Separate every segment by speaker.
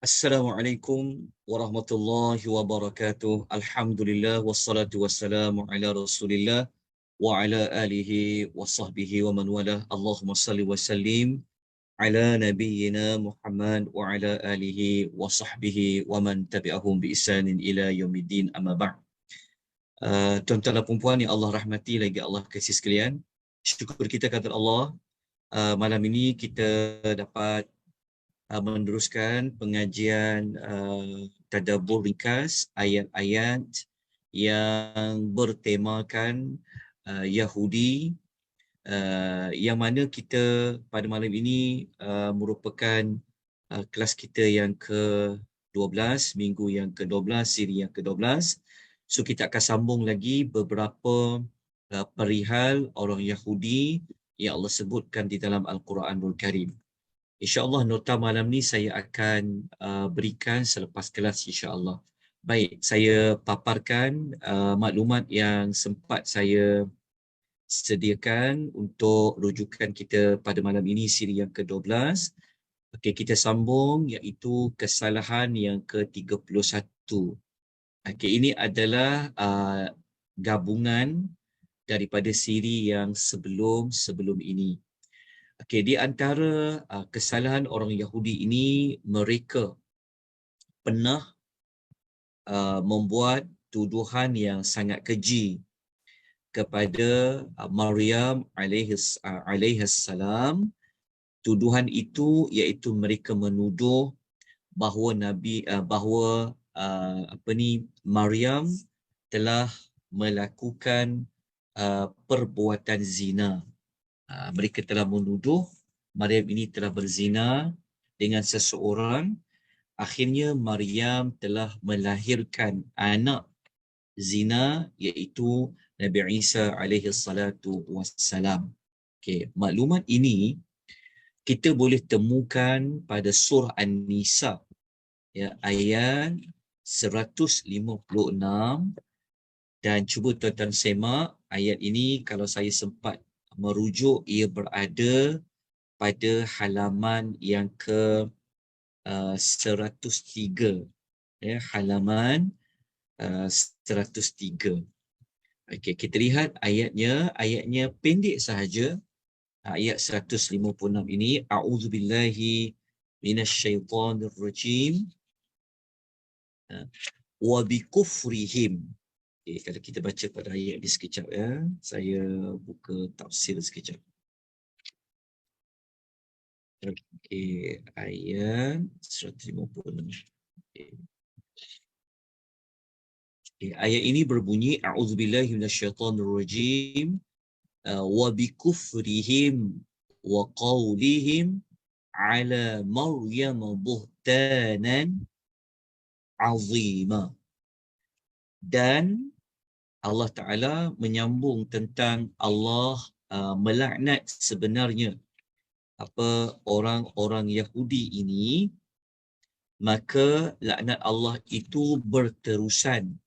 Speaker 1: Assalamualaikum warahmatullahi wabarakatuh. Alhamdulillah wassalatu wassalamu ala Rasulillah wa ala alihi wa sahbihi wa man walah. Allahumma salli wa sallim ala nabiyyina Muhammad wa ala alihi wa sahbihi wa man tabi'ahum bi ihsanin ila yaumiddin, amma ba'd. Tuan-tuan dan puan-puan yang Allah rahmati lagi Allah kasih sekalian, syukur kita kepada Allah, malam ini kita dapat meneruskan pengajian tadabbur ringkas ayat-ayat yang bertemakan Yahudi, yang mana kita pada malam ini merupakan kelas kita yang ke-12, minggu yang ke-12, siri yang ke-12. So kita akan sambung lagi beberapa perihal orang Yahudi yang Allah sebutkan di dalam Al-Quranul Karim. InsyaAllah nota malam ni saya akan berikan selepas kelas, insyaAllah. Baik, saya paparkan maklumat yang sempat saya sediakan untuk rujukan kita pada malam ini, siri yang ke-12. Okey, kita sambung iaitu kesalahan yang ke-31. Okey, ini adalah gabungan daripada siri yang sebelum ini. Okey, di antara kesalahan orang Yahudi ini, mereka pernah membuat tuduhan yang sangat keji kepada Maryam alaihissalam. Tuduhan itu iaitu mereka menuduh bahawa Maryam telah melakukan perbuatan zina. Mereka telah menuduh Maryam ini telah berzina dengan seseorang. Akhirnya Maryam telah melahirkan anak zina iaitu Nabi Isa alaihi salatu wassalam. Okey, maklumat ini kita boleh temukan pada surah An-Nisa, ya, ayat 156, dan cuba tuan-tuan semak ayat ini. Kalau saya sempat merujuk, ia berada pada halaman yang ke 103, ya, halaman 103. Okey, kita lihat ayatnya pendek sahaja. Ayat 156 ini, a'udzubillahi minasyaitonir rajim wa bikufrihim. Okay, kalau kita baca pada ayat ini sekejap, ya. Saya buka tafsir sekejap. Okey, ayat 156. Okay. Okay, ayat ini berbunyi, a'udzubillahi minasyaitonir rajim wa bikufrihim wa qawlihim ala Maryam buhtanan azima. Dan Allah Ta'ala menyambung tentang Allah melaknat sebenarnya orang-orang Yahudi ini, maka laknat Allah itu berterusan.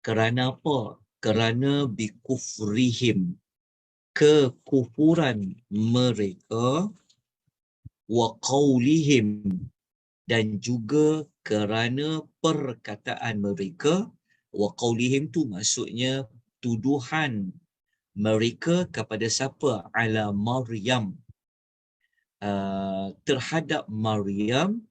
Speaker 1: Kerana apa? Kerana bikufrihim, kekufuran mereka, wa qawlihim, dan juga kerana perkataan mereka. Wa qawlihim tu maksudnya tuduhan mereka kepada siapa? Ala Maryam, terhadap Maryam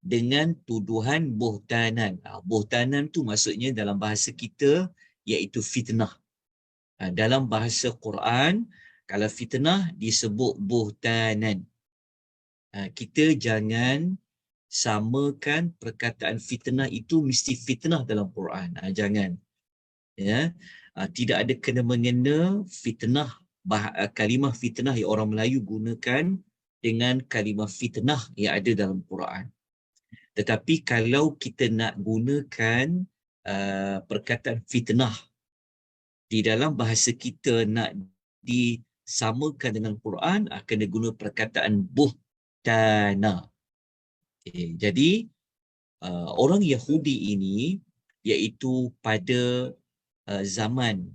Speaker 1: dengan tuduhan buhtanan. Buhtanan tu maksudnya dalam bahasa kita iaitu fitnah. Dalam bahasa Quran, kalau fitnah disebut buhtanan. Kita jangan samakan perkataan fitnah itu mesti fitnah dalam Quran. Jangan. Ya. Tidak ada kena-mengena fitnah, kalimah fitnah yang orang Melayu gunakan dengan kalimah fitnah yang ada dalam Quran. Tetapi kalau kita nak gunakan perkataan fitnah di dalam bahasa kita, nak disamakan dengan Quran, kena guna perkataan buhtana. Okay. Jadi orang Yahudi ini, iaitu pada zaman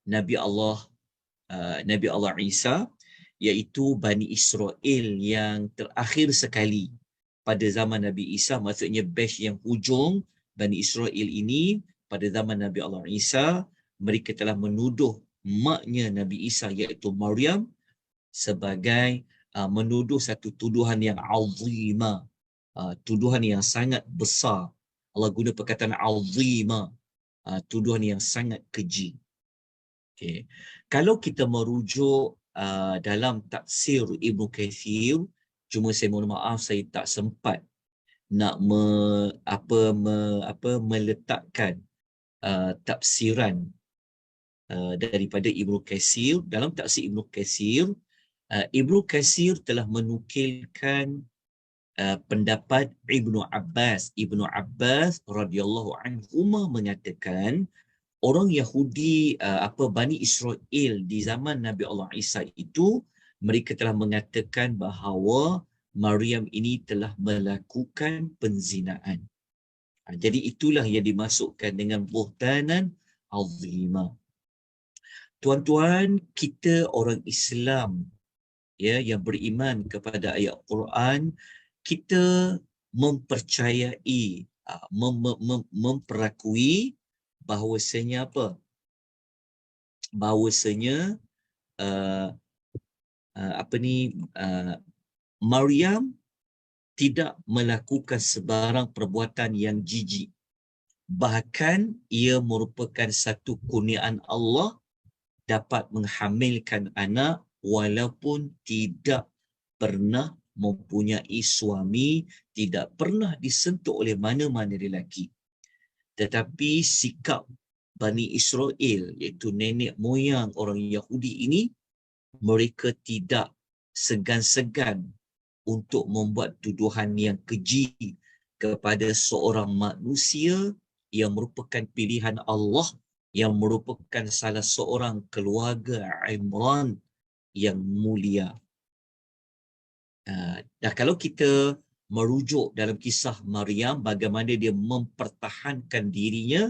Speaker 1: Nabi Allah Isa, iaitu Bani Israel yang terakhir sekali pada zaman Nabi Isa, maksudnya batch yang hujung Bani Israel ini pada zaman Nabi Allah Isa, mereka telah menuduh maknya Nabi Isa iaitu Maryam sebagai menuduh satu tuduhan yang azimah, tuduhan yang sangat besar. Allah guna perkataan azimah, tuduhan yang sangat keji. Okay. Kalau kita merujuk dalam tafsir Ibnu Katsir, cuma saya mohon maaf saya tak sempat nak meletakkan tafsiran daripada Ibnu Katsir. Dalam tafsir Ibnu Katsir, Ibnu Katsir telah menukilkan pendapat Ibnu Abbas. Ibnu Abbas radhiyallahu anhuma mengatakan orang Yahudi Bani Israel di zaman Nabi Allah Isa itu, mereka telah mengatakan bahawa Maryam ini telah melakukan penzinaan. Jadi itulah yang dimasukkan dengan buhtanan azimah. Tuan-tuan, kita orang Islam ya yang beriman kepada ayat Quran, kita mempercayai, memperakui bahawasanya bahawasanya Maryam tidak melakukan sebarang perbuatan yang jijik. Bahkan ia merupakan satu kurniaan Allah dapat menghamilkan anak walaupun tidak pernah mempunyai suami, tidak pernah disentuh oleh mana-mana lelaki. Tetapi sikap Bani Israel, iaitu nenek moyang orang Yahudi ini, mereka tidak segan-segan untuk membuat tuduhan yang keji kepada seorang manusia yang merupakan pilihan Allah, yang merupakan salah seorang keluarga Imran yang mulia. Dan kalau kita merujuk dalam kisah Maryam, bagaimana dia mempertahankan dirinya,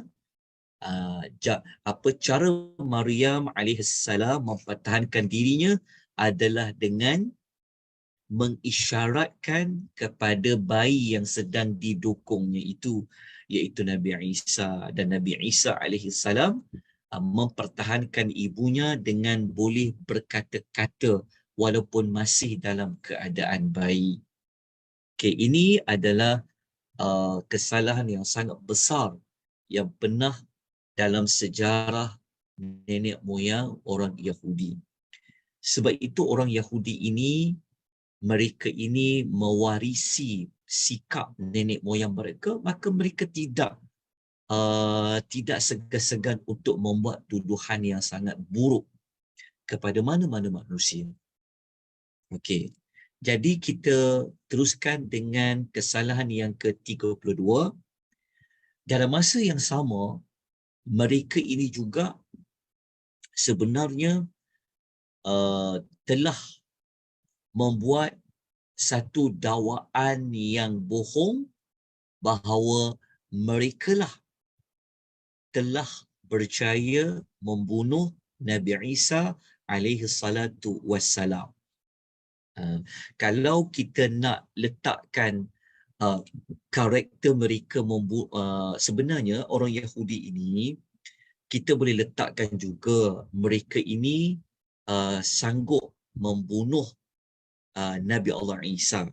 Speaker 1: cara Maryam alaihissalam mempertahankan dirinya adalah dengan mengisyaratkan kepada bayi yang sedang didukungnya itu, iaitu Nabi Isa. Dan Nabi Isa alaihissalam mempertahankan ibunya dengan boleh berkata-kata walaupun masih dalam keadaan bayi. Okay, ini adalah kesalahan yang sangat besar yang pernah dalam sejarah nenek moyang orang Yahudi. Sebab itu orang Yahudi ini, mereka ini mewarisi sikap nenek moyang mereka, maka mereka tidak segan-segan untuk membuat tuduhan yang sangat buruk kepada mana-mana manusia. Okey. Jadi kita teruskan dengan kesalahan yang ke-32. Dalam masa yang sama, mereka ini juga sebenarnya telah membuat satu dakwaan yang bohong bahawa merekalah telah berjaya membunuh Nabi Isa alaihi salatu wassalam. Kalau kita nak letakkan karakter mereka sebenarnya orang Yahudi ini, kita boleh letakkan juga mereka ini sanggup membunuh Nabi Allah Isa.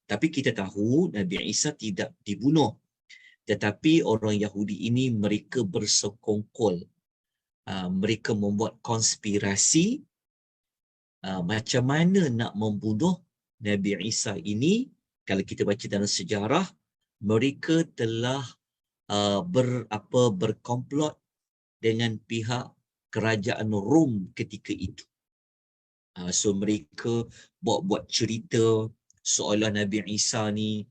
Speaker 1: Tapi kita tahu Nabi Isa tidak dibunuh. Tetapi orang Yahudi ini mereka bersekongkol. Mereka membuat konspirasi macam mana nak membunuh Nabi Isa ini. Kalau kita baca dalam sejarah, mereka telah berkomplot dengan pihak kerajaan Rom ketika itu. So mereka buat cerita seolah Nabi Isa ni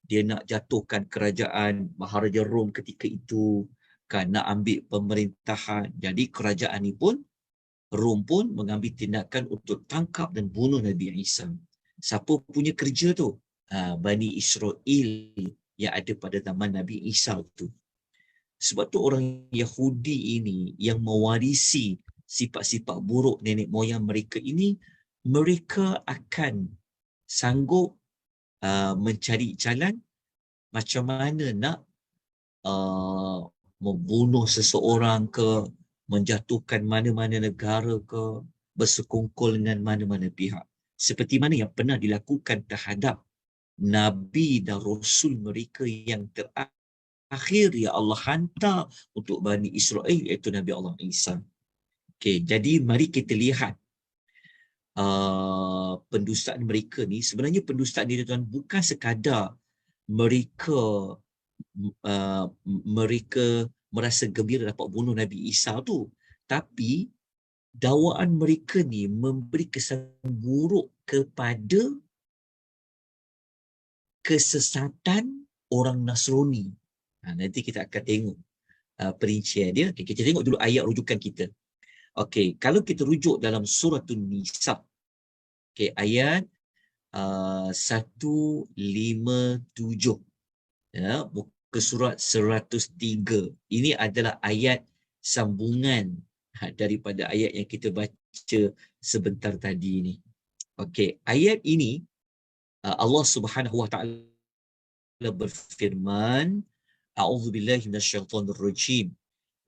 Speaker 1: dia nak jatuhkan kerajaan Maharaja Rom ketika itu, kan, nak ambil pemerintahan. Jadi kerajaan ni pun, Rom pun mengambil tindakan untuk tangkap dan bunuh Nabi Isa. Siapa punya kerja tu? Bani Israel yang ada pada zaman Nabi Isa tu. Sebab tu orang Yahudi ini yang mewarisi sifat-sifat buruk nenek moyang mereka ini, mereka akan sanggup mencari jalan macam mana nak uh, membunuh seseorang ke, menjatuhkan mana-mana negara ke, bersekongkol dengan mana-mana pihak. Seperti mana yang pernah dilakukan terhadap Nabi dan Rasul mereka yang terakhir yang Allah hantar untuk Bani Israel, iaitu Nabi Allah Isa. Okay, jadi mari kita lihat pendustaan mereka ni. Sebenarnya pendustaan ni tuan bukan sekadar mereka mereka merasa gembira dapat bunuh Nabi Isa tu, tapi dakwaan mereka ni memberi kesan buruk kepada kesesatan orang Nasrani. Nanti kita akan tengok perincian dia. Okay, kita tengok dulu ayat rujukan kita. Okey, kalau kita rujuk dalam surah An-Nisa, okey, ayat 157, ya, muka surat 103. Ini adalah ayat sambungan daripada ayat yang kita baca sebentar tadi ni. Okey, ayat ini Allah Subhanahu Wa Taala berfirman, A'udzubillahi minasyaitonir rajim.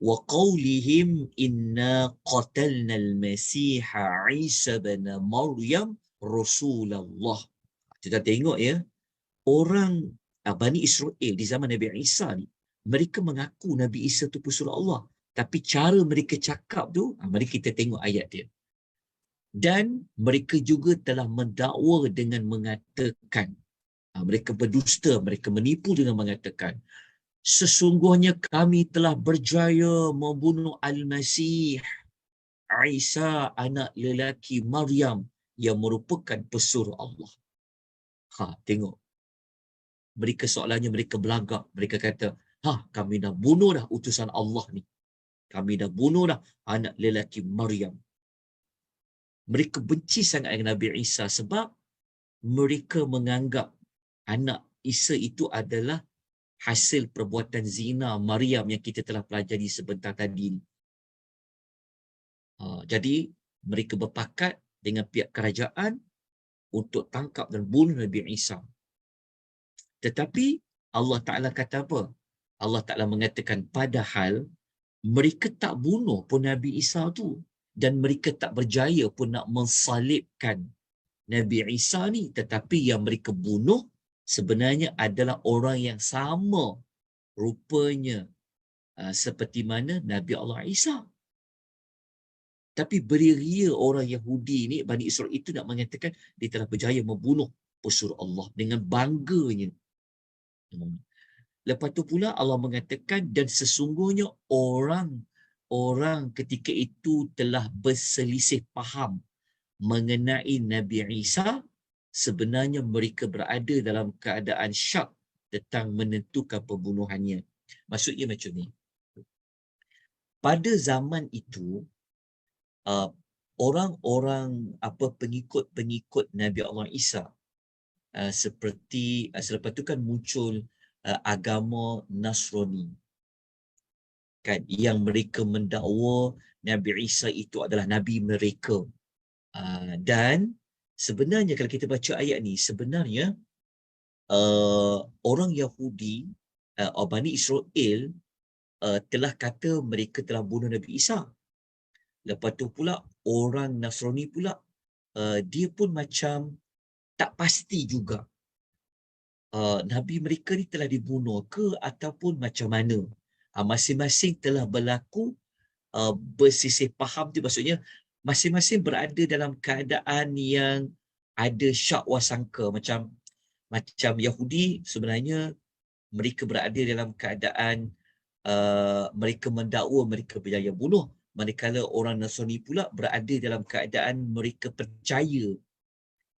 Speaker 1: Wa qaulihim inna qatalna al-masiha Isa bin Maryam Rasulullah. Kita tengok ya, orang Bani Israel di zaman Nabi Isa ni, mereka mengaku Nabi Isa tu pesuruh Allah. Tapi cara mereka cakap tu, mari kita tengok ayat dia. Dan mereka juga telah mendakwa dengan mengatakan, mereka berdusta, mereka menipu dengan mengatakan, sesungguhnya kami telah berjaya membunuh Al-Masih Isa anak lelaki Maryam yang merupakan pesuruh Allah. Tengok. Mereka soalannya mereka belagak. Mereka kata, kami dah bunuh dah utusan Allah ni. Kami dah bunuh dah anak lelaki Maryam. Mereka benci sangat dengan Nabi Isa sebab mereka menganggap anak Isa itu adalah hasil perbuatan zina Maryam yang kita telah pelajari sebentar tadi. Jadi mereka berpakat dengan pihak kerajaan untuk tangkap dan bunuh Nabi Isa. Tetapi Allah Ta'ala kata apa? Allah Ta'ala mengatakan padahal mereka tak bunuh pun Nabi Isa tu, dan mereka tak berjaya pun nak mensalibkan Nabi Isa ni, tetapi yang mereka bunuh sebenarnya adalah orang yang sama rupanya seperti mana Nabi Allah Isa. Tapi beria-ria orang Yahudi ni, Bani Israel itu nak mengatakan dia telah berjaya membunuh pesuruh Allah dengan bangganya. Lepas tu pula Allah mengatakan dan sesungguhnya orang ketika itu telah berselisih faham mengenai Nabi Isa, sebenarnya mereka berada dalam keadaan syak tentang menentukan pembunuhannya. Maksudnya macam ni. Pada zaman itu, orang-orang pengikut Nabi Allah Isa, seperti selepas itu kan muncul agama Nasrani, kan, yang mereka mendakwa Nabi Isa itu adalah Nabi mereka. Dan sebenarnya kalau kita baca ayat ni, sebenarnya orang Yahudi, Bani Israel telah kata mereka telah bunuh Nabi Isa. Lepas tu pula orang Nasrani pula dia pun macam tak pasti juga Nabi mereka ni telah dibunuh ke ataupun macam mana. Masing-masing telah berlaku bersisih faham tu, maksudnya masing-masing berada dalam keadaan yang ada syak wasangka. Macam Yahudi sebenarnya mereka berada dalam keadaan mereka mendakwa mereka berjaya bunuh, manakala orang Nasrani pula berada dalam keadaan mereka percaya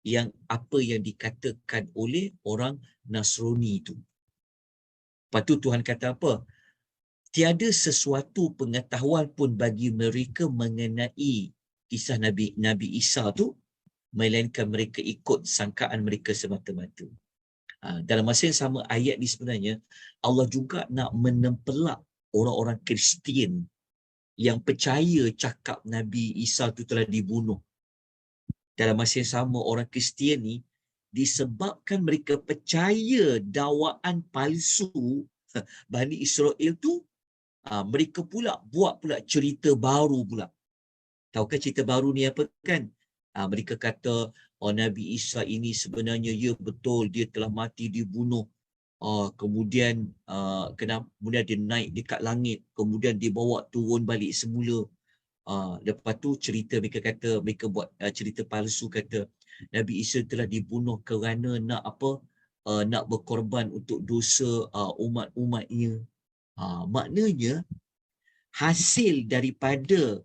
Speaker 1: yang apa yang dikatakan oleh orang Nasrani itu. Lepas tu Tuhan kata apa? Tiada sesuatu pengetahuan pun bagi mereka mengenai kisah Nabi Isa tu, melainkan mereka ikut sangkaan mereka semata-mata. Dalam masa yang sama, ayat ni sebenarnya Allah juga nak menempelak orang-orang Kristian yang percaya cakap Nabi Isa tu telah dibunuh. Dalam masa yang sama, orang Kristian ni disebabkan mereka percaya dakwaan palsu Bani Israel tu, mereka pula buat pula cerita baru pula. Tahukah cerita baru ni apa kan? Mereka kata, oh Nabi Isa ini sebenarnya ya betul, dia telah mati dibunuh. Kemudian dia naik dekat langit, kemudian dibawa turun balik semula. Lepas tu cerita mereka kata, mereka buat cerita palsu, kata Nabi Isa telah dibunuh kerana nak apa? Nak berkorban untuk dosa umat-umatnya. Maknanya hasil daripada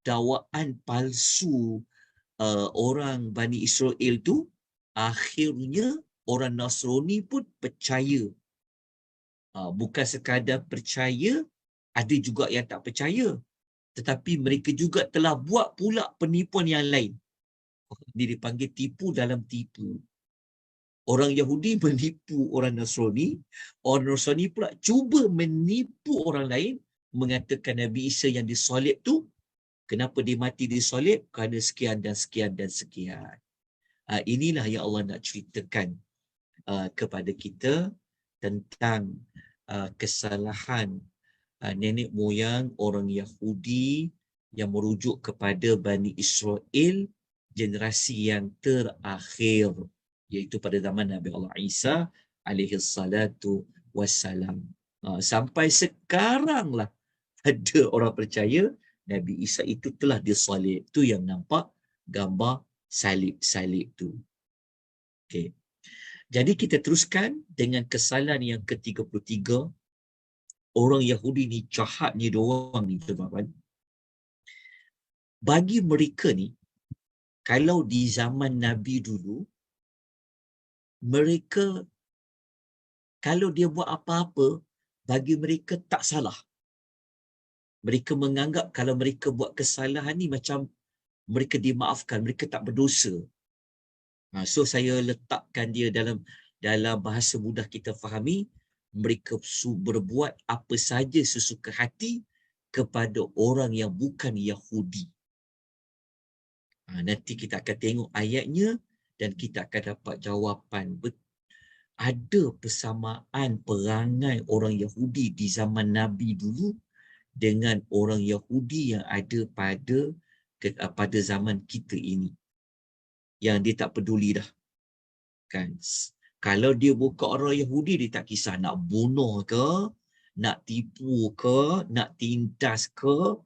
Speaker 1: dakwaan palsu orang Bani Israel tu, akhirnya orang Nasrani pun percaya. Bukan sekadar percaya, ada juga yang tak percaya, tetapi mereka juga telah buat pula penipuan yang lain. Dia dipanggil tipu dalam tipu. Orang Yahudi menipu orang Nasrani pula cuba menipu orang lain, mengatakan Nabi Isa yang disolib tu, kenapa dia mati disolib? Kerana sekian dan sekian dan sekian. Inilah yang Allah nak ceritakan kepada kita tentang kesalahan nenek moyang orang Yahudi yang merujuk kepada Bani Israel generasi yang terakhir, iaitu pada zaman Nabi Allah Isa alaihi salatu wassalam. Sampai sekaranglah ada orang percaya Nabi Isa itu telah disalib. Tu yang nampak gambar salib-salib tu. Okey. Jadi kita teruskan dengan kesalahan yang ke-33. Orang Yahudi ni jahatnya diorang ni, tuan-tuan. Bagi mereka ni, kalau di zaman Nabi dulu, mereka kalau dia buat apa-apa, bagi mereka tak salah. Mereka menganggap kalau mereka buat kesalahan ni macam mereka dimaafkan, mereka tak berdosa. So saya letakkan dia dalam bahasa mudah kita fahami, mereka berbuat apa saja sesuka hati kepada orang yang bukan Yahudi. Nanti kita akan tengok ayatnya dan kita akan dapat jawapan. Ada persamaan perangai orang Yahudi di zaman Nabi dulu dengan orang Yahudi yang ada pada zaman kita ini. Yang dia tak peduli dah. Kan? Kalau dia bukan orang Yahudi, dia tak kisah nak bunuh ke, nak tipu ke, nak tindas ke,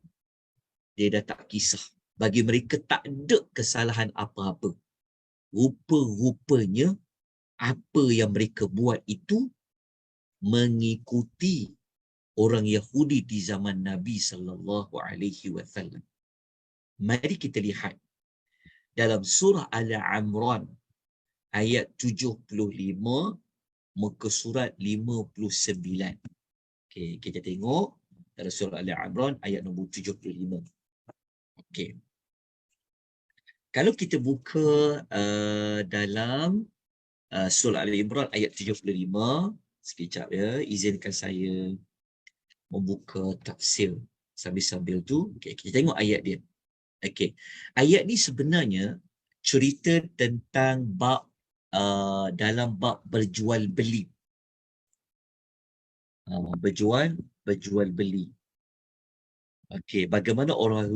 Speaker 1: dia dah tak kisah. Bagi mereka tak ada kesalahan apa-apa. Rupa-rupanya apa yang mereka buat itu mengikuti orang Yahudi di zaman Nabi sallallahu alaihi wasallam. Mari kita lihat dalam surah Al-Imran ayat 75 muka surat 59. Okey, kita tengok dalam surah Al-Imran ayat nombor 75. Okey. Kalau kita buka dalam surah Al-Imran ayat 75, sekejap ya, izinkan saya membuka tafsir sambil-sambil tu. Okey, kita tengok ayat dia. Okey. Ayat ni sebenarnya cerita tentang dalam bab berjual beli. Berjual beli. Okey, bagaimana orang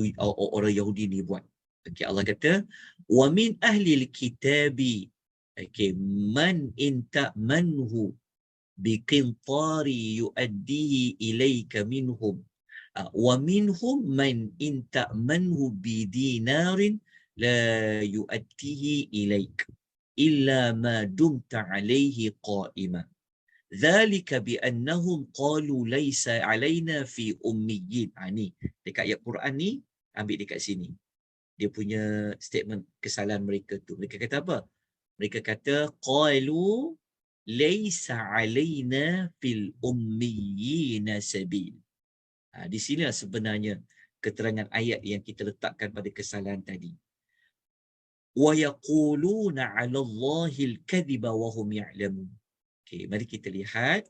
Speaker 1: Yahudi ni buat? Okey, Allah kata, "Wa min ahli al-kitabi." Okey, man in ta'manhu biqintari yu'addihi ilayka minhum. Wa minhum man in ta'manhu bidinarin la yu'addihi ilayk illa ma dumta alayhi qa'ima. Zalika bi'annahum qalu laysa alaina fi ummiyin. Ni dekat ayat Quran ni, ambil dekat sini. Dia punya statement kesalahan mereka tu. Mereka kata apa? Mereka kata qalu laysa alaina fil ummiyin sabil. Di sinilah sebenarnya keterangan ayat yang kita letakkan pada kesalahan tadi. Wa yaquluna 'ala Allahi al-kadhiba wa hum ya'lamun. Okey, mari kita lihat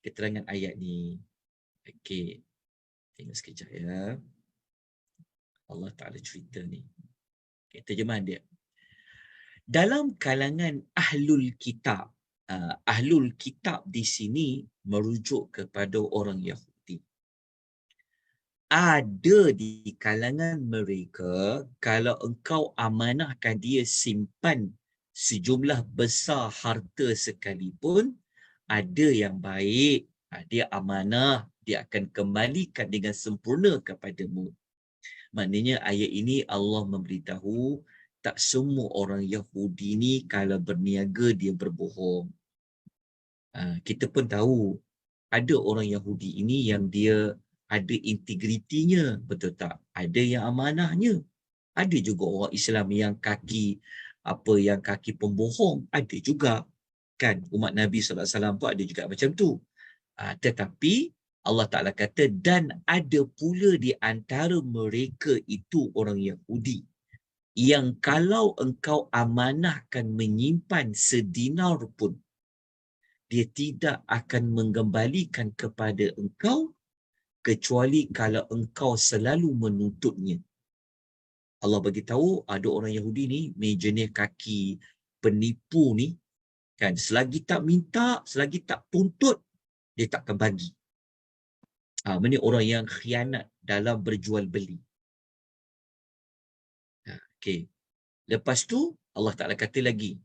Speaker 1: keterangan ayat ni. Okey. Tengok sekejap ya. Allah Ta'ala cerita ni. Okay, terjemahan dia. Dalam kalangan ahlul kitab di sini merujuk kepada orang Yahudi. Ada di kalangan mereka, kalau engkau amanahkan dia simpan sejumlah besar harta sekalipun, ada yang baik, dia amanah, dia akan kembalikan dengan sempurna kepadamu. Maknanya ayat ini Allah memberitahu tak semua orang Yahudi ni kalau berniaga dia berbohong. Kita pun tahu ada orang Yahudi ini yang dia ada integritinya, betul tak? Ada yang amanahnya. Ada juga orang Islam yang kaki pembohong, ada juga. Kan umat Nabi SAW pun ada juga macam tu. Tetapi Allah Ta'ala kata, dan ada pula di antara mereka itu orang Yahudi yang kalau engkau amanahkan menyimpan sedinar pun, dia tidak akan mengembalikan kepada engkau kecuali kalau engkau selalu menuntutnya. Allah bagi tahu ada orang Yahudi ni jenis kaki penipu ni, kan, selagi tak minta, selagi tak tuntut, dia takkan bagi. Ini orang yang khianat dalam berjual beli. Okey. Lepas tu Allah Ta'ala kata lagi,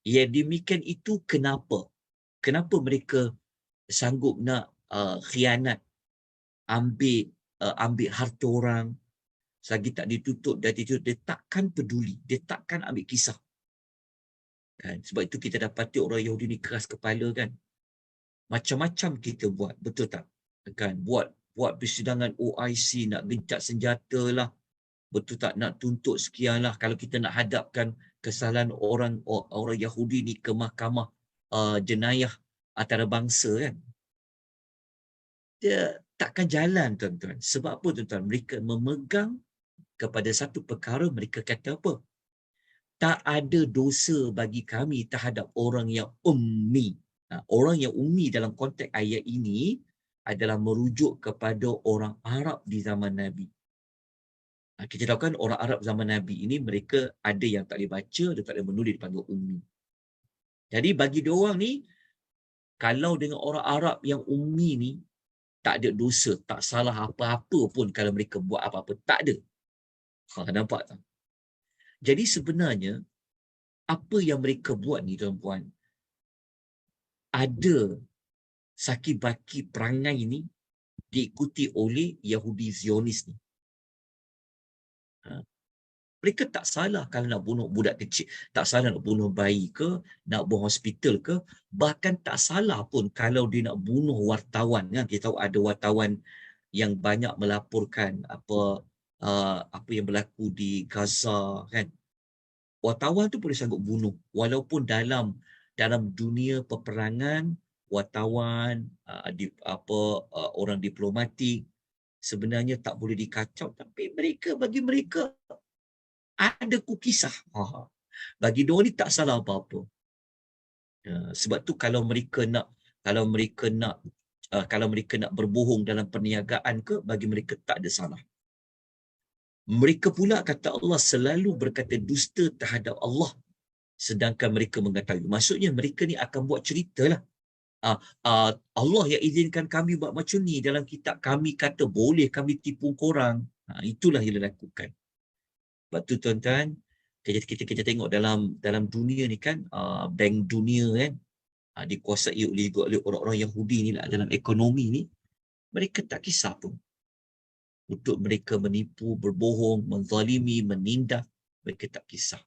Speaker 1: yang demikian itu kenapa? Kenapa mereka sanggup nak khianat, ambil harta orang, selagi tak ditutup dan ditutup, dia takkan peduli, dia takkan ambil kisah. Kan? Sebab itu kita dapati orang Yahudi ni keras kepala, kan. Macam-macam kita buat, betul tak? Kan? Buat persidangan OIC, nak gencet senjata lah, betul tak, nak tuntut sekian lah. Kalau kita nak hadapkan kesalahan orang Yahudi ni ke mahkamah jenayah antarabangsa, kan, dia takkan jalan, tuan-tuan. Sebab apa, tuan-tuan? Mereka memegang kepada satu perkara, mereka kata apa? Tak ada dosa bagi kami terhadap orang yang ummi. Orang yang ummi dalam konteks ayat ini adalah merujuk kepada orang Arab di zaman Nabi. Kita tahu kan orang Arab zaman Nabi ini, mereka ada yang tak boleh baca, ada tak boleh menulis, dipanggil ummi. Jadi bagi diorang ni, kalau dengan orang Arab yang ummi ni, tak ada dosa, tak salah apa-apa pun kalau mereka buat apa-apa. Tak ada. Nampak tak? Jadi sebenarnya, apa yang mereka buat ni, tuan-puan, ada saki-baki perangai ni diikuti oleh Yahudi Zionis ni. Mereka tak salah kalau nak bunuh budak kecil, tak salah nak bunuh bayi ke, nak bunuh hospital ke, bahkan tak salah pun kalau dia nak bunuh wartawan. Kan? Kita tahu ada wartawan yang banyak melaporkan apa yang berlaku di Gaza, kan. Wartawan tu boleh sanggup bunuh, walaupun dalam dunia peperangan, wartawan, orang diplomatik sebenarnya tak boleh dikacau, tapi bagi mereka ada kukisah. Bagi diorang ni tak salah apa-apa. Sebab tu kalau mereka nak berbohong dalam perniagaan ke, bagi mereka tak ada salah. Mereka pula, kata Allah, selalu berkata dusta terhadap Allah sedangkan mereka mengetahui. Maksudnya mereka ni akan buat ceritalah. Allah yang izinkan kami buat macam ni, dalam kitab kami kata boleh kami tipu korang. Itulah yang dilakukan. Sebab tu, tuan-tuan, kita tengok dalam dunia ni, kan, bank dunia, kan, dikuasai oleh orang-orang Yahudi ni lah. Dalam ekonomi ni, mereka tak kisah pun. Untuk mereka menipu, berbohong, menzalimi, menindas, mereka tak kisah.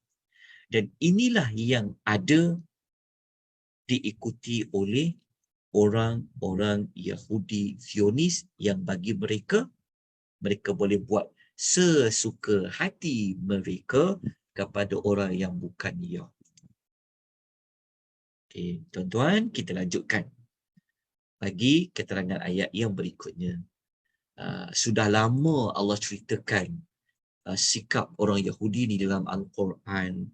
Speaker 1: Dan inilah yang ada diikuti oleh orang-orang Yahudi Zionis, yang bagi mereka boleh buat sesuka hati mereka kepada orang yang bukan Yahudi. Okey, tuan-tuan, kita lanjutkan bagi keterangan ayat yang berikutnya. Sudah lama Allah ceritakan sikap orang Yahudi ni dalam Al-Quran.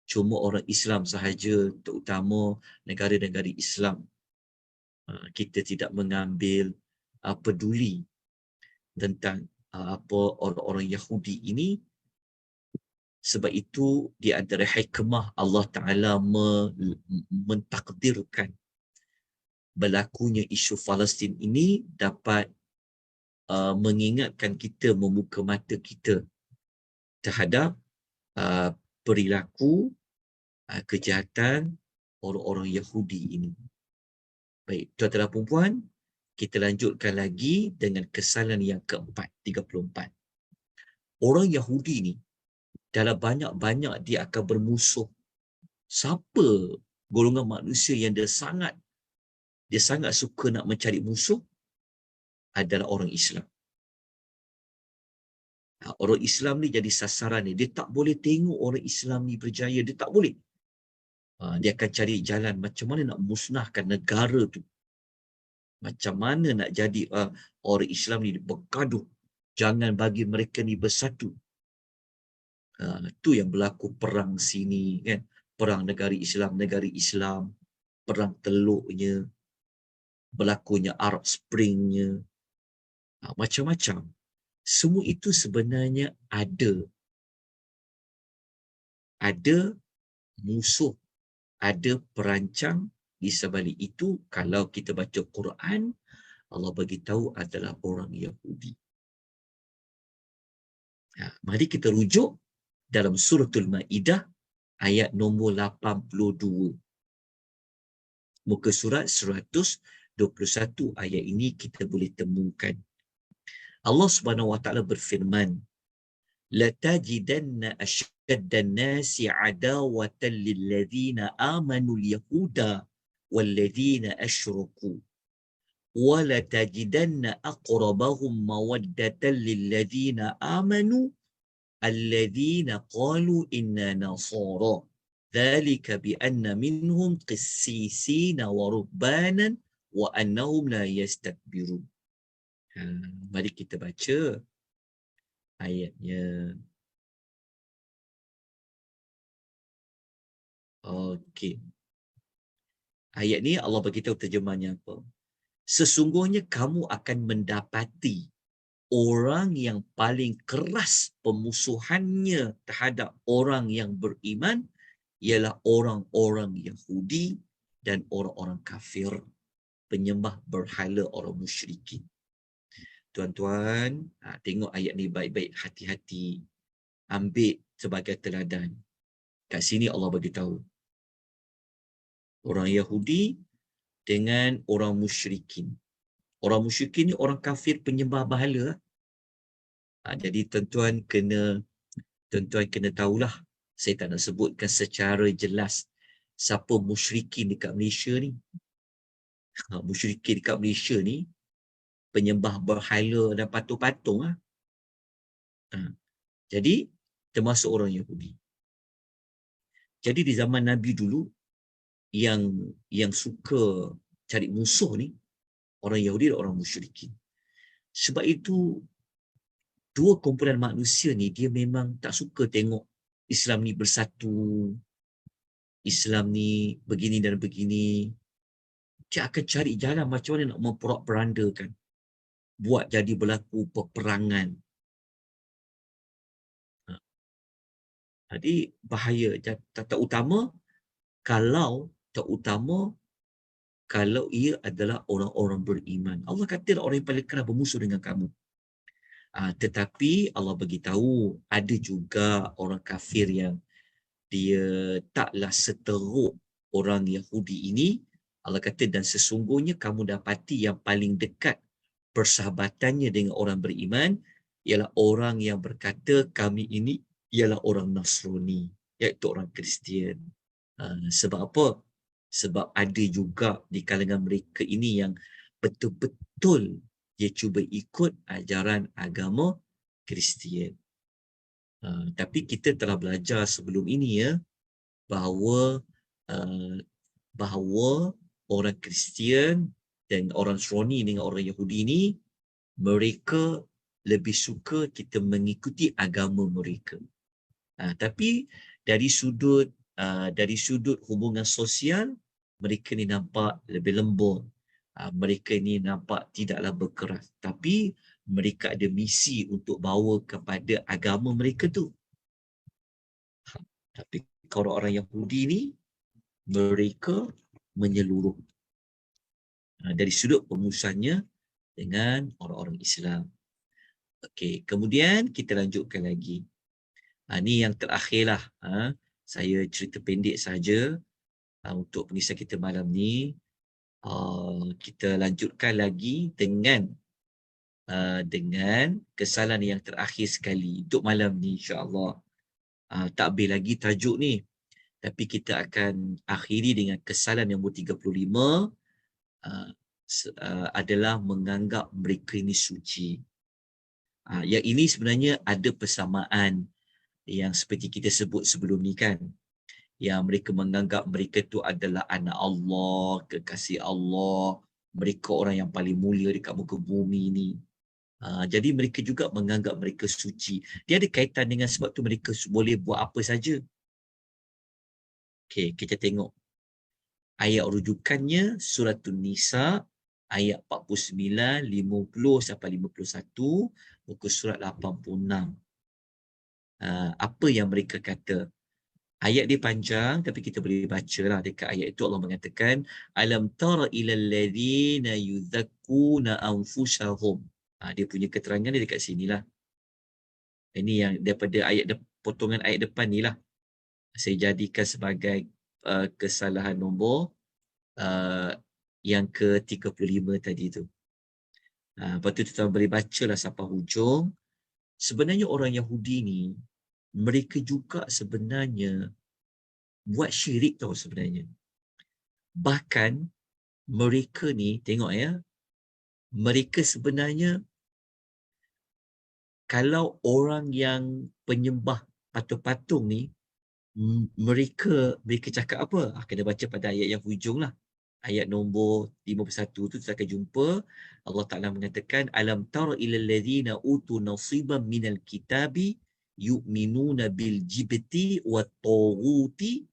Speaker 1: Cuma orang Islam sahaja, terutama negara-negara Islam, kita tidak mengambil peduli tentang apa orang-orang Yahudi ini Sebab itu di antara hikmah Allah Ta'ala mentakdirkan berlakunya isu Palestin ini dapat mengingatkan kita, membuka mata kita terhadap uh, perilaku kejahatan orang-orang Yahudi ini. Baik, tuan-tuan dan puan-puan, kita lanjutkan lagi dengan kesalahan yang keempat, 34. Orang Yahudi ni dalam banyak-banyak dia akan bermusuh. Siapa golongan manusia yang dia sangat suka nak mencari musuh adalah orang Islam. Orang Islam ni jadi sasaran ni. Dia tak boleh tengok orang Islam ni berjaya. Dia tak boleh. Dia akan cari jalan macam mana nak musnahkan negara tu. Macam mana nak jadi orang Islam ni bergaduh. Jangan bagi mereka ni bersatu. Tu yang berlaku perang sini kan. Perang negara Islam, perang Teluknya, berlakunya Arab Springnya, macam-macam. Semua itu sebenarnya ada musuh, ada perancang di sebalik itu. Kalau kita baca Quran, Allah bagi tahu adalah orang Yahudi. Mari kita rujuk dalam suratul Maidah ayat nombor 82. Muka surat 121 ayat ini kita boleh temukan. Allah Subhanahu wa taala berfirman, la tajidanna ashaddan nasi adawatan lil ladzina amanu al yahuda wal ladzina asyraku wa la tajidanna aqrabahum mawaddatan lil ladzina amanu alladzina qalu inna nasara dzalika bi anna minhum qissisina wa rubbanan wa annahum la yastakbirun. Mari kita baca ayatnya. Okey. Ayat ni Allah beritahu terjemahnya apa? Sesungguhnya kamu akan mendapati orang yang paling keras pemusuhannya terhadap orang yang beriman ialah orang-orang Yahudi dan orang-orang kafir, penyembah berhala, orang musyrikin. Tuan-tuan, tengok ayat ni baik-baik, hati-hati. Ambil sebagai teladan. Kat sini Allah beritahu orang Yahudi dengan orang musyrikin. Orang musyrikin ni orang kafir penyembah berhala. Jadi tuan-tuan kena tahulah. Saya tak nak sebutkan secara jelas siapa musyrikin dekat Malaysia ni. Musyrikin dekat Malaysia ni penyembah berhala dan patung-patung. Jadi termasuk orang Yahudi. Jadi di zaman Nabi dulu yang suka cari musuh ni orang Yahudi dan orang musyrikin. Sebab itu dua kumpulan manusia ni dia memang tak suka tengok Islam ni bersatu, Islam ni begini dan begini. Dia akan cari jalan macam mana nak memperandakan, buat jadi berlaku peperangan. Jadi bahaya. Terutama kalau ia adalah orang-orang beriman. Allah kata orang yang paling keras bermusuh dengan kamu. Tetapi Allah beritahu ada juga orang kafir yang dia taklah seteruk orang Yahudi ini. Allah kata dan sesungguhnya kamu dapati yang paling dekat persahabatannya dengan orang beriman ialah orang yang berkata kami ini ialah orang Nasrani, iaitu orang Kristian. Sebab apa? Sebab ada juga di kalangan mereka ini yang betul-betul dia cuba ikut ajaran agama Kristian. Tapi kita telah belajar sebelum ini ya bahawa orang Kristian dan orang Nasrani dengan orang Yahudi ini mereka lebih suka kita mengikuti agama mereka. Tapi dari sudut hubungan sosial mereka ni nampak lebih lembut. Mereka ni nampak tidaklah berkeras. Tapi mereka ada misi untuk bawa kepada agama mereka tu. Tapi kalau orang Yahudi ni, mereka menyeluruh. Dari sudut pemusuhannya dengan orang-orang Islam. Okey, kemudian kita lanjutkan lagi. Ni yang terakhirlah. Saya cerita pendek saja untuk pengisah kita malam ni. Kita lanjutkan lagi dengan kesalahan yang terakhir sekali untuk malam ni, insya-Allah. Tak habis lagi tajuk ni, tapi kita akan akhiri dengan kesalahan nombor 35, adalah menganggap mereka ini suci. Yang ini sebenarnya ada persamaan yang seperti kita sebut sebelum ni kan, yang mereka menganggap mereka tu adalah anak Allah, kekasih Allah, mereka orang yang paling mulia dekat muka bumi ni. Jadi mereka juga menganggap mereka suci. Dia ada kaitan dengan sebab tu mereka boleh buat apa saja. Okey, kita tengok. Ayat rujukannya surah An-Nisa ayat 49, 50 sampai 51, muka surat 86. Apa yang mereka kata? Ayat dia panjang tapi kita boleh bacalah. Dekat ayat itu Allah mengatakan, alam tara ilal ladzina yuzakkuna anfusahum. Dia punya keterangan dia dekat sinilah. Ini yang daripada potongan ayat depan ni lah saya jadikan sebagai kesalahan nombor yang ke-35 tadi tu. Lepas tu tuan boleh bacalah sampai hujung. Sebenarnya orang Yahudi ni, mereka juga sebenarnya buat syirik tau sebenarnya. Bahkan mereka ni, tengok ya, mereka sebenarnya kalau orang yang penyembah patung-patung ni, mereka cakap apa? Kena baca pada ayat yang hujung lah. Ayat nombor 51 tu kita akan jumpa Allah Ta'ala mengatakan, alam tara ilal ladzina utu nasiban minal kitabi yu'minuna bil jibti wat taghuti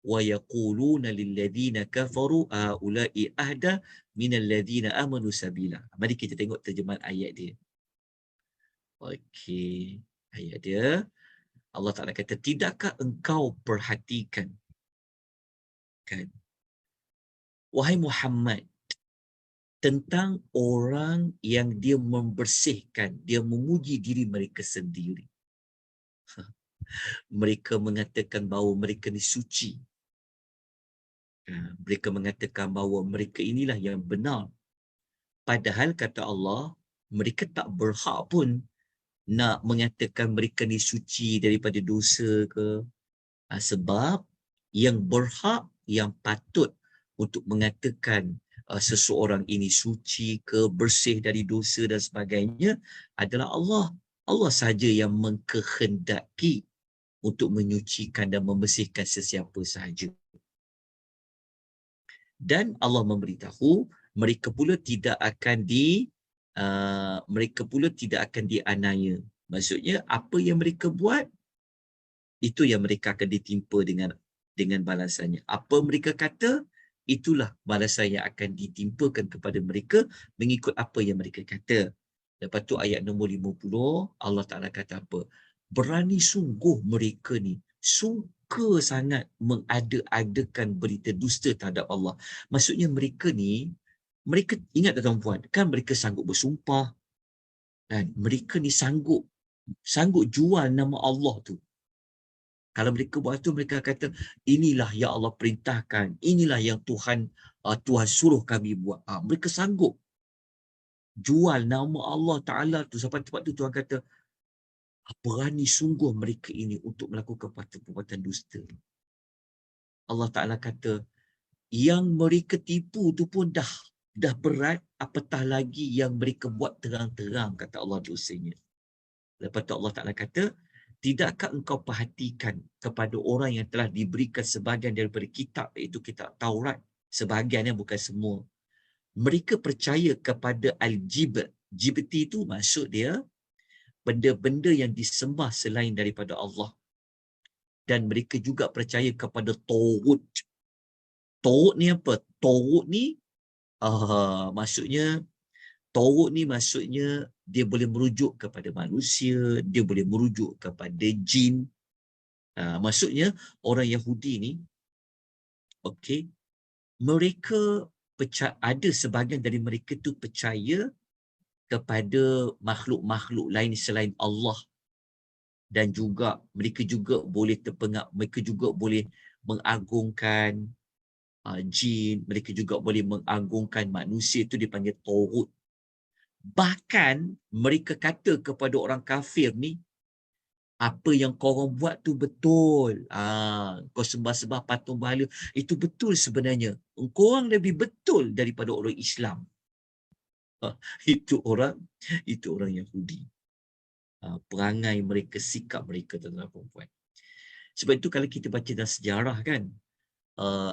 Speaker 1: wa yaquluna lil ladzina kafaru aulai ahda minal ladzina amanu sabila. Mari kita tengok terjemahan ayat dia. Okey, ayat dia Allah Ta'ala kata, tidakkah engkau perhatikan kan, wahai Muhammad, tentang orang yang dia membersihkan, dia memuji diri mereka sendiri. Mereka mengatakan bahawa mereka ni suci. Mereka mengatakan bahawa mereka inilah yang benar. Padahal kata Allah, mereka tak berhak pun nak mengatakan mereka ni suci daripada dosa ke. Sebab yang berhak, yang patut untuk mengatakan seseorang ini suci ke, bersih dari dosa dan sebagainya adalah Allah. Allah saja yang mengkehendaki untuk menyucikan dan membersihkan sesiapa sahaja. Dan Allah memberitahu mereka pula tidak akan dianiaya. Maksudnya apa yang mereka buat, itu yang mereka akan ditimpa dengan balasannya. Apa mereka kata, itulah balasan yang akan ditimpakan kepada mereka mengikut apa yang mereka kata. Lepas tu ayat nombor 50, Allah Ta'ala kata apa? Berani sungguh mereka ni, suka sangat mengada-adakan berita dusta terhadap Allah. Maksudnya mereka ni, mereka ingat tak tuan-puan, kan mereka sanggup bersumpah, dan mereka ni sanggup jual nama Allah tu. Kalau mereka buat tu, mereka kata, inilah yang Allah perintahkan, inilah yang Tuhan suruh kami buat. Mereka sanggup jual nama Allah Ta'ala tu. Sampai tempat tu Tuhan kata, berani sungguh mereka ini untuk melakukan perbuatan dusta. Allah Ta'ala kata, yang mereka tipu tu pun dah berat, apatah lagi yang mereka buat terang-terang, kata Allah dosanya. Lepas tu Allah Ta'ala kata, tidakkah engkau perhatikan kepada orang yang telah diberikan sebahagian daripada kitab, iaitu kitab Taurat, sebahagiannya bukan semua. Mereka percaya kepada al-jibt. Jibti itu maksud dia benda-benda yang disembah selain daripada Allah. Dan mereka juga percaya kepada Taghut. Taghut ni apa? Taghut ni maksudnya dia boleh merujuk kepada manusia, dia boleh merujuk kepada jin. Maksudnya orang Yahudi ni, okey, mereka ada sebahagian dari mereka tu percaya kepada makhluk-makhluk lain selain Allah, dan juga mereka juga boleh mereka juga boleh mengagungkan jin, mereka juga boleh mengagungkan manusia, itu dipanggil Taghut. Bahkan mereka kata kepada orang kafir ni, apa yang korang buat tu betul. Kau sembah-sembah patung berhala, itu betul sebenarnya. Korang lebih betul daripada orang Islam. Ah, itu orang itu orang Yahudi. Perangai mereka, sikap mereka, tuan-tuan dan puan-puan. Sebab itu kalau kita baca dalam sejarah kan,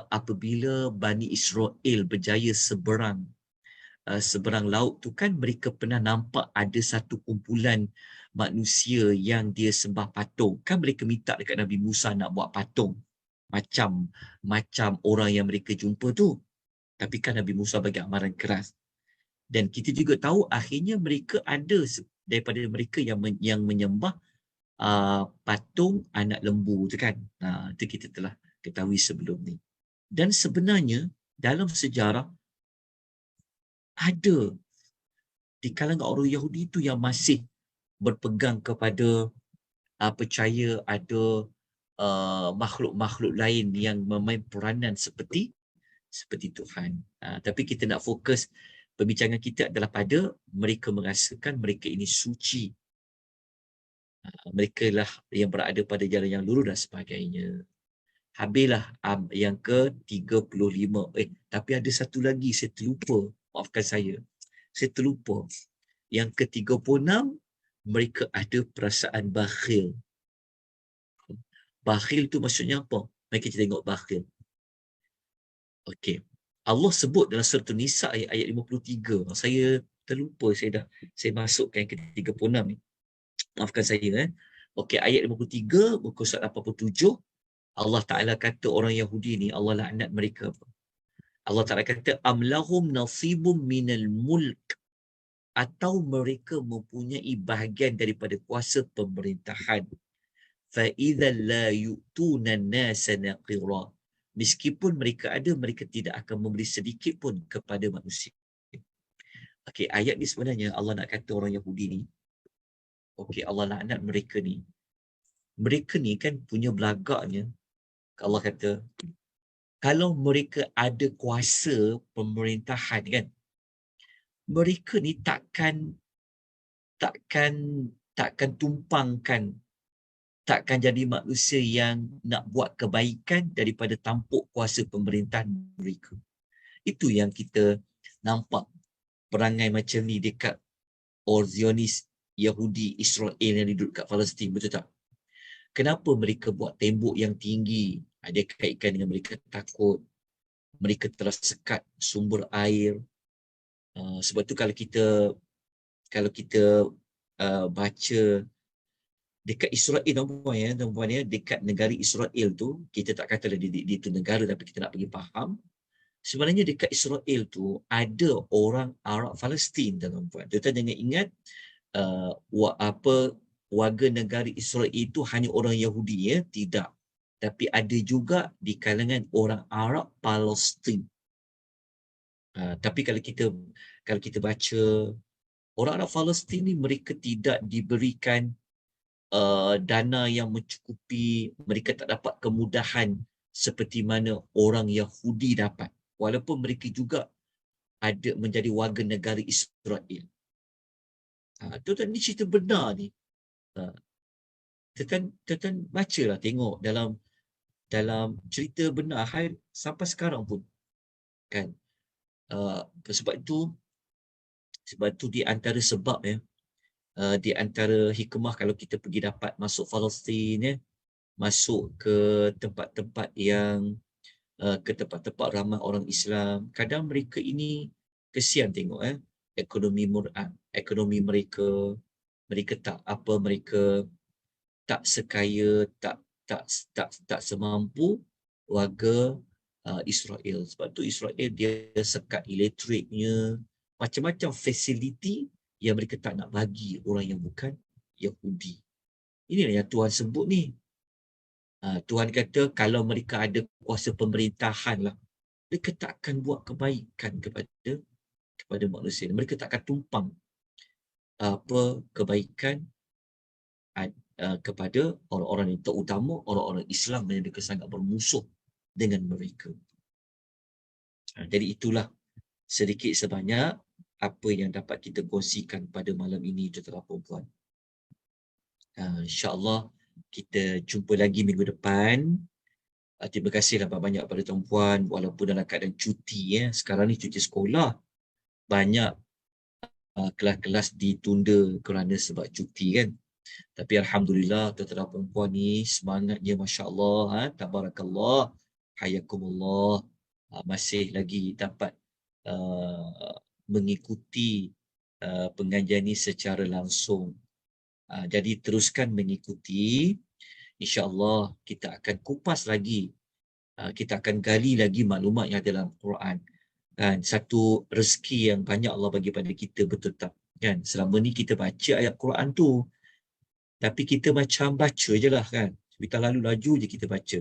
Speaker 1: apabila Bani Israel berjaya seberang laut tu kan, mereka pernah nampak ada satu kumpulan manusia yang dia sembah patung. Kan mereka minta dekat Nabi Musa nak buat patung macam macam orang yang mereka jumpa tu. Tapi kan Nabi Musa bagi amaran keras. Dan kita juga tahu akhirnya mereka ada daripada mereka yang menyembah patung anak lembu tu kan. Itu kita telah ketahui sebelum ni. Dan sebenarnya dalam sejarah ada di kalangan orang Yahudi itu yang masih berpegang kepada percaya ada makhluk-makhluk lain yang memain peranan seperti Tuhan. Tapi kita nak fokus perbincangan kita adalah pada mereka merasakan mereka ini suci. Mereka lah yang berada pada jalan yang lurus dan sebagainya. Habislah yang ke-35. Tapi ada satu lagi saya terlupa. Maafkan saya. Saya terlupa. Yang ke-36, mereka ada perasaan bakhil. Bakhil tu maksudnya apa? Mari kita tengok bakhil. Okey. Allah sebut dalam surah Nisa ayat 53. Saya terlupa, saya masukkan yang ke-36 ni. Maafkan saya. Okey, ayat 53, muka surat 87, Allah Ta'ala kata orang Yahudi ni, Allah laknat mereka. Allah Ta'ala kata, am lahum nasibum minal mulk, atau mereka mempunyai bahagian daripada kuasa pemerintahan. Fa idza la yu'tuna an-nasa naqira. Meskipun mereka ada, mereka tidak akan memberi sedikit pun kepada manusia. Okey, ayat ni sebenarnya Allah nak kata orang Yahudi ni, okey, Allah laknat mereka ni. Mereka ni kan punya belagaknya, Allah kata, kalau mereka ada kuasa pemerintahan kan, mereka ni takkan tumpangkan, takkan jadi manusia yang nak buat kebaikan daripada tampuk kuasa pemerintahan mereka. Itu yang kita nampak perangai macam ni dekat Zionis Yahudi Israel yang duduk kat Palestin, betul tak? Kenapa mereka buat tembok yang tinggi? Ada kaitan dengan mereka takut mereka telah sekat sumber air. Sebab tu kalau kita baca dekat Israel, tuan-puan ya, dekat negara Israel tu, kita tak katalah dia itu negara, tapi kita nak bagi faham, sebenarnya dekat Israel tu ada orang Arab Palestin, tuan-puan. Tuan-tuan jangan ingat warga negara Israel itu hanya orang Yahudi, ya, tidak. Tapi ada juga di kalangan orang Arab Palestin. Tapi kalau kita baca orang Arab Palestin ni, mereka tidak diberikan dana yang mencukupi, mereka tak dapat kemudahan seperti mana orang Yahudi dapat, walaupun mereka juga ada menjadi warga negara Israel. Tuan-tuan, ni cerita benar ni. Tuan-tuan bacalah, tengok dalam cerita benar sampai sekarang pun kan. Sebab itu di antara sebab, ya, di antara hikmah kalau kita pergi dapat masuk Palestin, ya, masuk ke tempat-tempat yang ke tempat-tempat ramai orang Islam, kadang mereka ini kesian tengok ekonomi mereka tak sekaya, tak semampu warga Israel. Sebab tu Israel dia sekat elektriknya, macam-macam fasiliti yang mereka tak nak bagi orang yang bukan Yahudi. Inilah yang Tuhan sebut ni. Tuhan kata kalau mereka ada kuasa pemerintahan lah, mereka tak akan buat kebaikan kepada manusia. Mereka tak akan tumpang kebaikan kepada orang-orang yang terutama orang-orang Islam yang mereka sangat bermusuh dengan mereka. Jadi itulah sedikit sebanyak apa yang dapat kita kongsikan pada malam ini, tuan-tuan dan puan-puan. InsyaAllah kita jumpa lagi minggu depan. Terima kasihlah banyak pada tuan-puan walaupun dalam keadaan cuti ya. Sekarang ni cuti sekolah. Banyak kelas-kelas ditunda kerana sebab cuti kan. Tapi alhamdulillah tuan-tuan dan puan-puan ni semangatnya masya-Allah, tabarakallah, hayakumullah, masih lagi dapat mengikuti pengajian ni secara langsung. Jadi teruskan mengikuti. InsyaAllah kita akan kupas lagi, kita akan gali lagi maklumat yang ada dalam Quran. Kan, satu rezeki yang banyak Allah bagi pada kita, betul tak? Kan, selama ni kita baca ayat Quran tu, tapi kita macam baca je lah kan. Kita lalu laju je kita baca.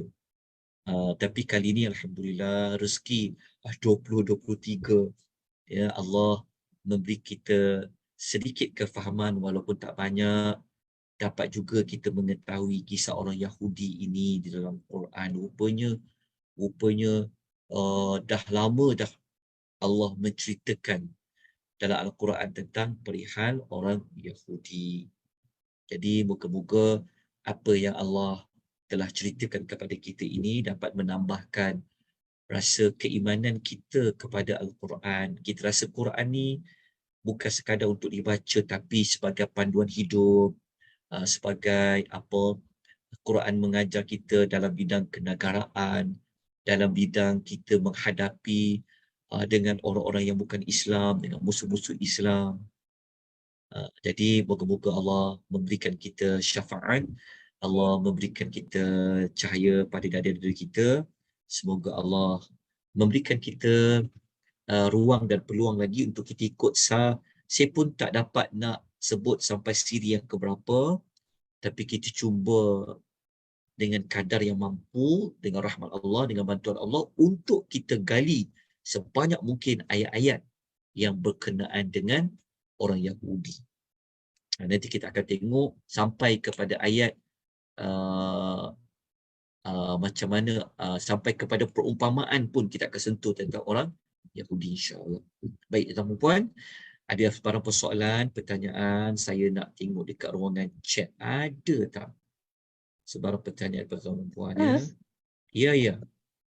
Speaker 1: Tapi kali ni Alhamdulillah rezeki 2023. Ya Allah memberi kita sedikit kefahaman walaupun tak banyak. Dapat juga kita mengetahui kisah orang Yahudi ini di dalam Quran. Rupanya dah lama dah Allah menceritakan dalam Al-Quran tentang perihal orang Yahudi. Jadi moga-moga apa yang Allah telah ceritakan kepada kita ini dapat menambahkan rasa keimanan kita kepada Al-Quran. Kita rasa Quran ni bukan sekadar untuk dibaca tapi sebagai panduan hidup, sebagai apa, Quran mengajar kita dalam bidang kenegaraan, dalam bidang kita menghadapi dengan orang-orang yang bukan Islam, dengan musuh-musuh Islam. Jadi moga-moga Allah memberikan kita syafaat, Allah memberikan kita cahaya pada dada-dada kita. Semoga Allah memberikan kita ruang dan peluang lagi untuk kita ikut saya pun tak dapat nak sebut sampai siri yang keberapa, tapi kita cuba dengan kadar yang mampu, dengan rahmat Allah, dengan bantuan Allah, untuk kita gali sebanyak mungkin ayat-ayat yang berkenaan dengan orang Yahudi. Nanti kita akan tengok sampai kepada ayat macam mana, sampai kepada perumpamaan pun kita akan sentuh tentang orang Yahudi, insya-Allah. Baik tuan-tuan dan puan, ada sebarang persoalan, pertanyaan, saya nak tengok dekat ruangan chat ada tak sebarang pertanyaan tuan-tuan dan puan ya. Ya ya.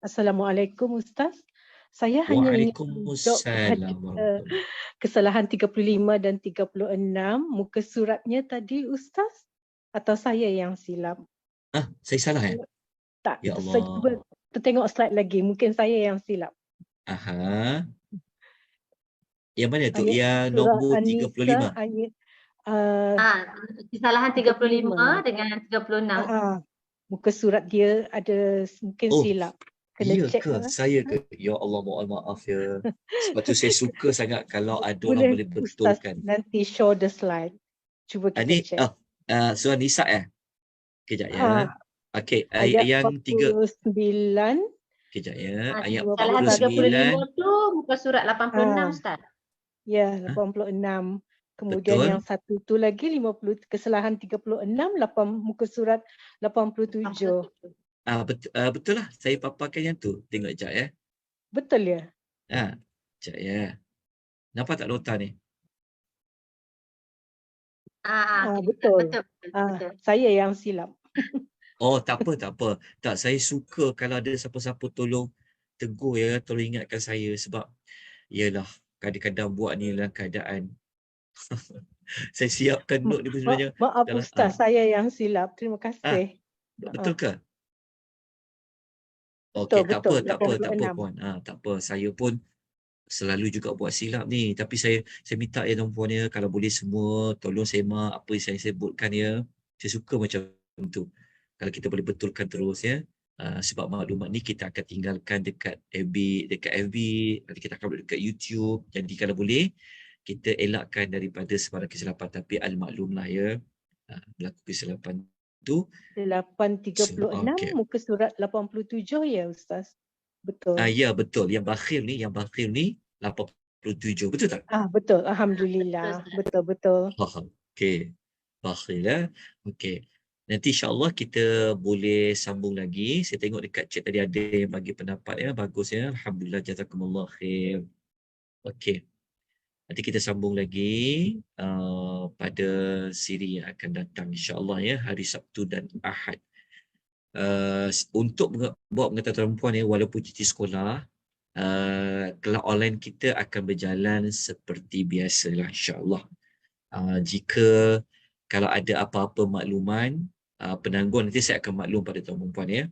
Speaker 2: Assalamualaikum Ustaz. Saya hanya ingin tunjuk kesalahan 35 dan 36 muka suratnya tadi Ustaz, atau saya yang silap?
Speaker 1: Saya salah ya?
Speaker 2: Tak,
Speaker 1: ya Allah.
Speaker 2: saya cuba tengok slide lagi, mungkin saya yang silap.
Speaker 1: Aha. Yang mana tu? Yang nombor 35.
Speaker 2: Ayat
Speaker 3: kesalahan 35 dengan 36.
Speaker 2: Muka surat dia ada mungkin silap. Kena
Speaker 1: ya
Speaker 2: check
Speaker 1: ke? Saya ke? Ya Allah, mohon maaf ya. Sebab tu saya suka sangat kalau ada orang boleh betulkan.
Speaker 2: Ustaz nanti show the slide. Cuba kita check.
Speaker 1: Surah Nisa Kejap ya. Okey, ayat yang
Speaker 2: 39.
Speaker 1: Kejap ya. Ayat
Speaker 3: kesalahan 35 tu muka surat 86 Ustaz.
Speaker 2: Ya, 86. Kemudian yang satu tu lagi 50, kesalahan 36, muka surat 87.
Speaker 1: Betul lah. Saya paparkan yang tu. Tengok sekejap ya.
Speaker 2: Betul ya?
Speaker 1: Sekejap ya. Nampak tak nota ni?
Speaker 2: Betul. Saya yang silap.
Speaker 1: Oh, tak apa. Tak, saya suka kalau ada siapa-siapa tolong tegur ya, tolong ingatkan saya sebab yalah, kadang-kadang buat ni dalam keadaan saya siapkan note ni sebenarnya.
Speaker 2: Maaf Ustaz, saya yang silap. Terima kasih.
Speaker 1: Betul ke? Okey, tak apa puan. Tak apa, saya pun selalu juga buat silap ni, tapi saya minta ya tuan-puan ya, kalau boleh semua tolong semak apa yang saya sebutkan ya. Saya suka macam tu. Kalau kita boleh betulkan terus ya. Sebab maklumat ni kita akan tinggalkan dekat FB, nanti kita akan upload dekat YouTube. Jadi kalau boleh kita elakkan daripada sebarang kesilapan, tapi al-maklum lah ya. Berlaku kesilapan tu
Speaker 2: 8.36
Speaker 1: okey.
Speaker 2: muka surat 87 ya Ustaz? Betul.
Speaker 1: Ya betul, yang bakhil ni 87, betul tak?
Speaker 2: Betul.
Speaker 3: Betul,
Speaker 2: Alhamdulillah.
Speaker 3: Ustaz.
Speaker 2: Betul-betul.
Speaker 1: Okey. Bakhil okey. Nanti insya-Allah kita boleh sambung lagi. Saya tengok dekat chat tadi ada yang bagi pendapat bagus Alhamdulillah, jazakumullah khair. Okey. Nanti kita sambung lagi pada siri yang akan datang insya-Allah hari Sabtu dan Ahad. Untuk buat pengetahuan perempuan walaupun cuti sekolah, kelas online kita akan berjalan seperti biasalah insya-Allah. Jika kalau ada apa-apa makluman penangguhan, nanti saya akan maklum pada tuan perempuan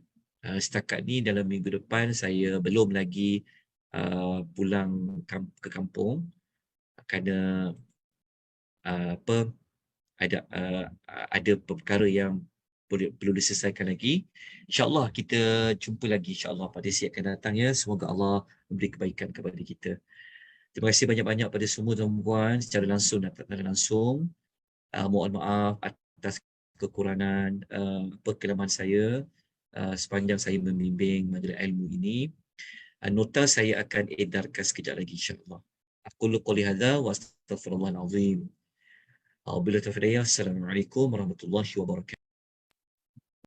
Speaker 1: setakat ni dalam minggu depan saya belum lagi pulang ke kampung kerana ada perkara yang perlu diselesaikan lagi. InsyaAllah kita jumpa lagi insyaAllah pada siri akan datang Semoga Allah memberi kebaikan kepada kita. Terima kasih banyak-banyak pada semua tuan-puan secara langsung dan tak langsung. Mohon maaf atas kekurangan kekelaman saya sepanjang saya membimbing majlis ilmu ini. Nota saya akan edarkan sekejap lagi insya-Allah. Aqulu qouli hadza wa astaghfirullahal azim. Assalamualaikum warahmatullahi wabarakatuh.